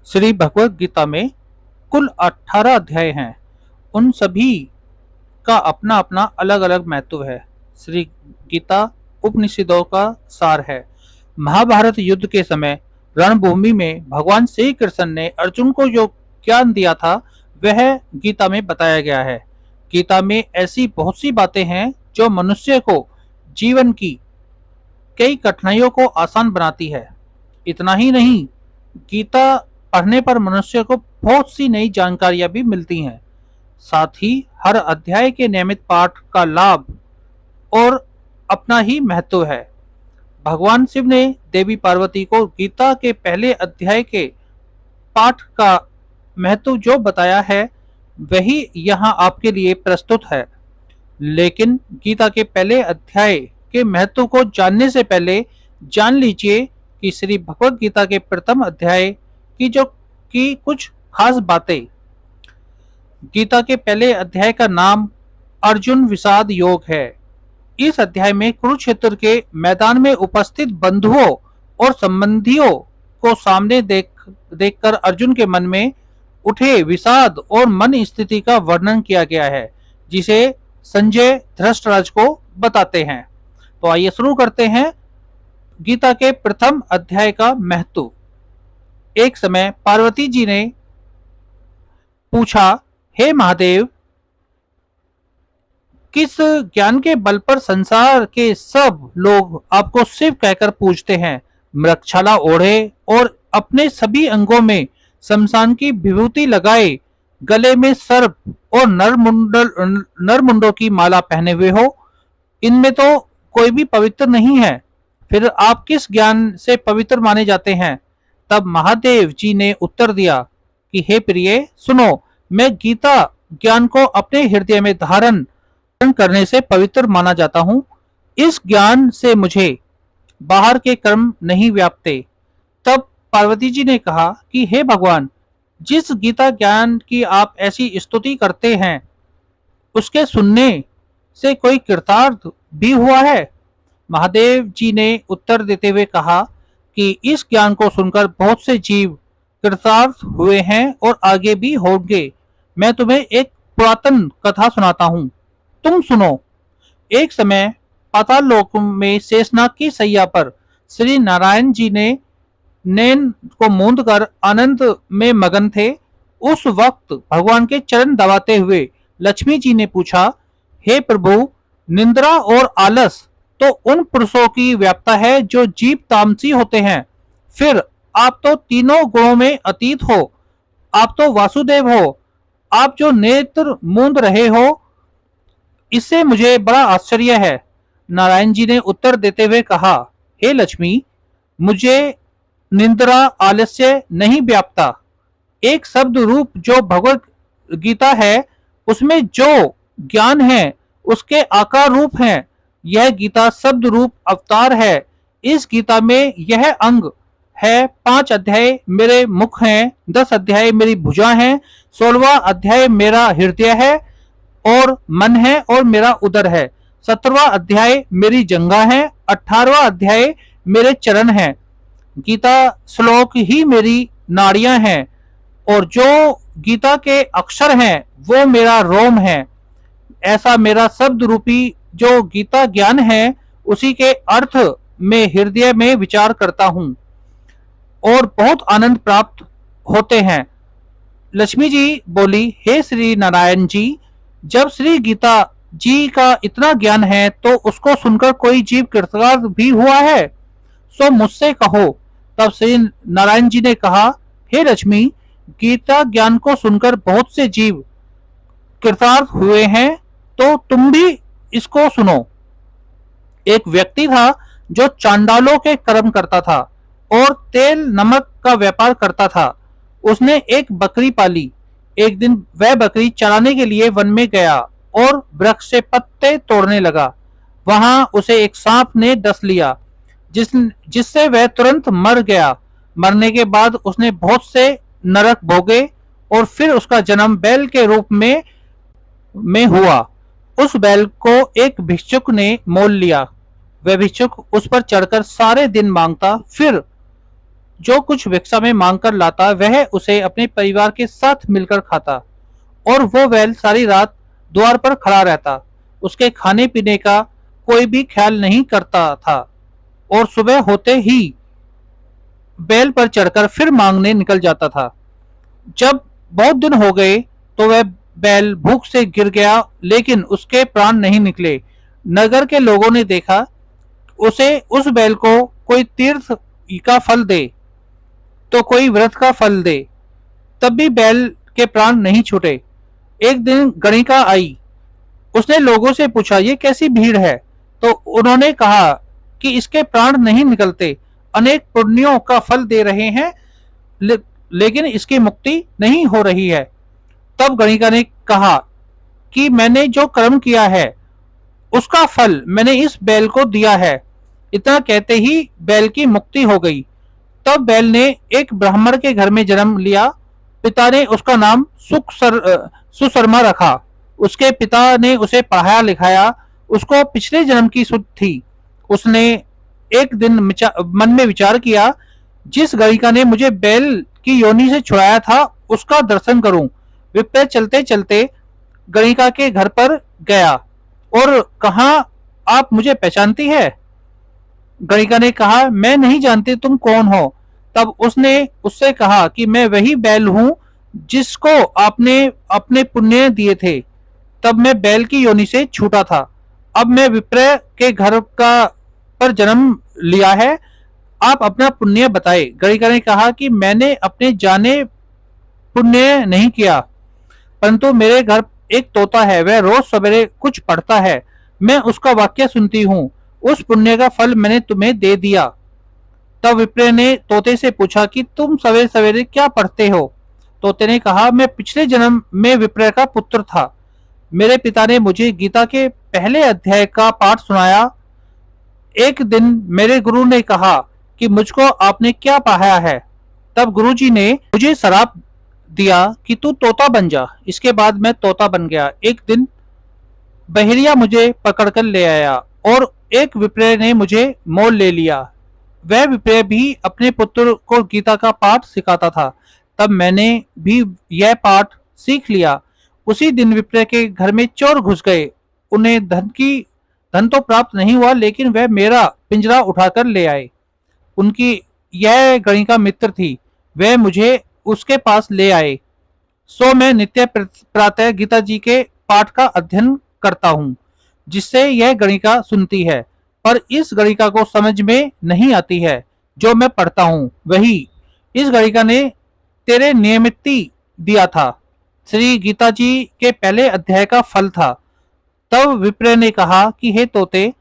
श्री भगवत गीता में कुल 18 अध्याय हैं। उन सभी का अपना अपना अलग अलग महत्व है। श्री गीता उपनिषदों का सार है। महाभारत युद्ध के समय रणभूमि में भगवान श्री कृष्ण ने अर्जुन को जो ज्ञान दिया था वह गीता में बताया गया है। गीता में ऐसी बहुत सी बातें हैं जो मनुष्य को जीवन की कई कठिनाइयों को आसान बनाती है। इतना ही नहीं, गीता पढ़ने पर मनुष्य को बहुत सी नई जानकारियां भी मिलती हैं। साथ ही हर अध्याय के नियमित पाठ का लाभ और अपना ही महत्व है। भगवान शिव ने देवी पार्वती को गीता के पहले अध्याय के पाठ का महत्व जो बताया है वही यहाँ आपके लिए प्रस्तुत है। लेकिन गीता के पहले अध्याय के महत्व को जानने से पहले जान लीजिए कि श्री भगवत गीता के प्रथम अध्याय की कुछ खास बातें। गीता के पहले अध्याय का नाम अर्जुन विषाद योग है। इस अध्याय में कुरुक्षेत्र के मैदान में उपस्थित बंधुओं और संबंधियों को सामने देखकर अर्जुन के मन में उठे विषाद और मन स्थिति का वर्णन किया गया है, जिसे संजय धृतराष्ट्र को बताते हैं। तो आइए शुरू करते हैं गीता के प्रथम अध्याय का महत्व। एक समय पार्वती जी ने पूछा, हे महादेव, किस ज्ञान के बल पर संसार के सब लोग आपको शिव कहकर पूजते हैं? मृगछाला ओढ़े और अपने सभी अंगों में शमशान की विभूति लगाए, गले में सर्प और नरमुंडों की माला पहने हुए हो, इनमें तो कोई भी पवित्र नहीं है। फिर आप किस ज्ञान से पवित्र माने जाते हैं? तब महादेव जी ने उत्तर दिया कि हे प्रिय, सुनो, मैं गीता ज्ञान को अपने हृदय में धारण करने से पवित्र माना जाता हूँ। इस ज्ञान से मुझे बाहर के कर्म नहीं व्यापते। तब पार्वती जी ने कहा कि हे भगवान, जिस गीता ज्ञान की आप ऐसी स्तुति करते हैं उसके सुनने से कोई कृतार्थ भी हुआ है? महादेव जी ने उत्तर देते हुए कहा कि इस ज्ञान को सुनकर बहुत से जीव कृतार्थ हुए हैं और आगे भी होंगे। मैं तुम्हें एक पुरातन कथा सुनाता हूँ, तुम सुनो। एक समय पाताल लोक में शेषनाग की सैया पर श्री नारायण जी ने नैन को मूंद कर आनंद में मगन थे। उस वक्त भगवान के चरण दबाते हुए लक्ष्मी जी ने पूछा, हे प्रभु, निंद्रा और आलस तो उन पुरुषों की व्याप्ता है जो जीव तामसी होते हैं। फिर आप तो तीनों गुणों में अतीत हो, आप तो वासुदेव हो, आप जो नेत्र मूंद रहे हो, इससे मुझे बड़ा आश्चर्य है। नारायण जी ने उत्तर देते हुए कहा, हे लक्ष्मी, मुझे निंद्रा आलस्य नहीं व्यापता। एक शब्द रूप जो भगवत गीता है उसमें जो ज्ञान है उसके आकार रूप है। यह गीता शब्द रूप अवतार है। इस गीता में यह अंग है, 5 अध्याय मेरे मुख हैं, 10 अध्याय मेरी भुजा हैं, 16वां अध्याय मेरा हृदय है और मन है और मेरा उदर है, 17वां अध्याय मेरी जंघा है, 18वां अध्याय मेरे चरण हैं, गीता श्लोक ही मेरी नाड़ियां हैं और जो गीता के अक्षर हैं वो मेरा रोम है। ऐसा मेरा शब्द रूपी जो गीता ज्ञान है उसी के अर्थ में हृदय में विचार करता हूँ और बहुत आनंद प्राप्त होते हैं। लक्ष्मी जी बोली, हे श्री नारायण जी, जब श्री गीता जी का इतना ज्ञान है तो उसको सुनकर कोई जीव कृतार्थ भी हुआ है? सो मुझसे कहो। तब श्री नारायण जी ने कहा, हे लक्ष्मी, गीता ज्ञान को सुनकर बहुत से जीव कृतार्थ हुए हैं, तो तुम भी इसको सुनो। एक व्यक्ति था जो चांडालों के कर्म करता था और तेल नमक का व्यापार करता था। उसने एक बकरी पाली। एक दिन वह बकरी चराने के लिए वन में गया और वृक्ष से पत्ते तोड़ने लगा। वहां उसे एक सांप ने डस लिया, जिससे वह तुरंत मर गया। मरने के बाद उसने बहुत से नरक भोगे और फिर उसका जन्म बैल के रूप में हुआ। उस बैल को एक भिक्षुक ने मोल लिया। वह भिक्षुक उस पर चढ़कर सारे दिन मांगता, फिर जो कुछ भिक्षा में मांग कर लाता वह उसे अपने परिवार के साथ मिलकर खाता, और वो बैल सारी रात द्वार पर खड़ा रहता, उसके खाने पीने का कोई भी ख्याल नहीं करता था, और सुबह होते ही बैल पर चढ़कर फिर मांगने निकल जाता था। जब बहुत दिन हो गए तो वह बैल भूख से गिर गया, लेकिन उसके प्राण नहीं निकले। नगर के लोगों ने देखा, उसे उस बैल को कोई तीर्थ का फल दे तो कोई व्रत का फल दे, तब भी बैल के प्राण नहीं छूटे। एक दिन गणिका आई, उसने लोगों से पूछा, ये कैसी भीड़ है? तो उन्होंने कहा कि इसके प्राण नहीं निकलते, अनेक पुण्यों का फल दे रहे हैं, ले, लेकिन इसकी मुक्ति नहीं हो रही है। तब गणिका ने कहा कि मैंने जो कर्म किया है उसका फल मैंने इस बैल को दिया है। इतना कहते ही बैल की मुक्ति हो गई। तब बैल ने एक ब्राह्मण के घर में जन्म लिया। पिता ने उसका नाम सुशर्मा रखा। उसके पिता ने उसे पढ़ाया लिखाया। उसको पिछले जन्म की सुध थी। उसने एक दिन मन में विचार किया, जिस गणिका ने मुझे बैल की योनि से छुड़ाया था उसका दर्शन करूं। विप्र चलते चलते गणिका के घर पर गया और कहा, आप मुझे पहचानती है? गणिका ने कहा, मैं नहीं जानती, तुम कौन हो? तब उसने उससे कहा कि मैं वही बैल हूं जिसको आपने अपने पुण्य दिए थे। तब मैं बैल की योनि से छूटा था। अब मैं विप्र के घर का पर जन्म लिया है। आप अपना पुण्य बताए। गणिका ने कहा कि मैंने अपने जाने पुण्य नहीं किया, परंतु मेरे घर एक तोता है, वह रोज सवेरे कुछ पढ़ता है, मैं उसका वाक्य सुनती हूँ, उस पुण्य का फल मैंने तुम्हें दे दिया। तब विप्र ने तोते से पूछा कि तुम सवेरे सवेरे क्या पढ़ते हो? तोते ने कहा, मैं पिछले जन्म में विप्र का पुत्र था। मेरे पिता ने मुझे गीता के पहले अध्याय का पाठ सुनाया। एक दिन मेरे गुरु ने कहा कि मुझको आपने क्या पढ़ाया है? तब गुरुजी ने मुझे शराप दिया कि तू तोता बन जा। इसके बाद मैं तोता बन गया। एक दिन बहेलिया मुझे पकड़कर ले आया और एक विप्र ने मुझे मोल ले लिया। वह विप्र भी अपने पुत्र को गीता का पाठ सिखाता था। तब मैंने भी यह पाठ सीख लिया। उसी दिन विप्र के घर में चोर घुस गए। उन्हें धन तो प्राप्त नहीं हुआ, लेकिन वह मेरा पिंजरा उठाकर ले आए। उनकी यह गणिका मित्र थी। वह मुझे उसके पास ले आए। सो मैं नित्य प्रातः गीता जी के पाठ का अध्ययन करता हूँ, जिससे यह गणिका सुनती है, पर इस गणिका को समझ में नहीं आती है जो मैं पढ़ता हूँ। वही इस गणिका ने तेरे नियमिति दिया था, श्री गीता जी के पहले अध्याय का फल था। तब विप्र ने कहा कि हे तोते,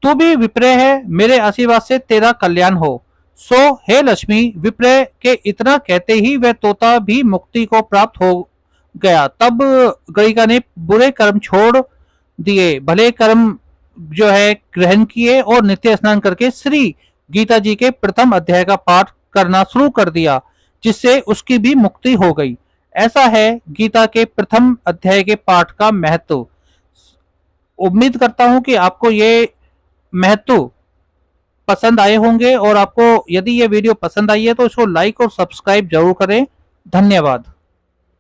तू भी विप्र है, मेरे आशीर्वाद से तेरा कल्याण हो। सो हे लक्ष्मी। विप्र के इतना कहते ही वह तोता भी मुक्ति को प्राप्त हो गया। तब गणिका ने बुरे कर्म छोड़ दिए, भले कर्म जो है ग्रहण किए और नित्य स्नान करके श्री गीता जी के प्रथम अध्याय का पाठ करना शुरू कर दिया, जिससे उसकी भी मुक्ति हो गई। ऐसा है गीता के प्रथम अध्याय के पाठ का महत्व। उम्मीद करता हूं कि आपको ये महत्व पसंद आए होंगे, और आपको यदि ये वीडियो पसंद आई है तो इसको लाइक और सब्सक्राइब जरूर करें। धन्यवाद।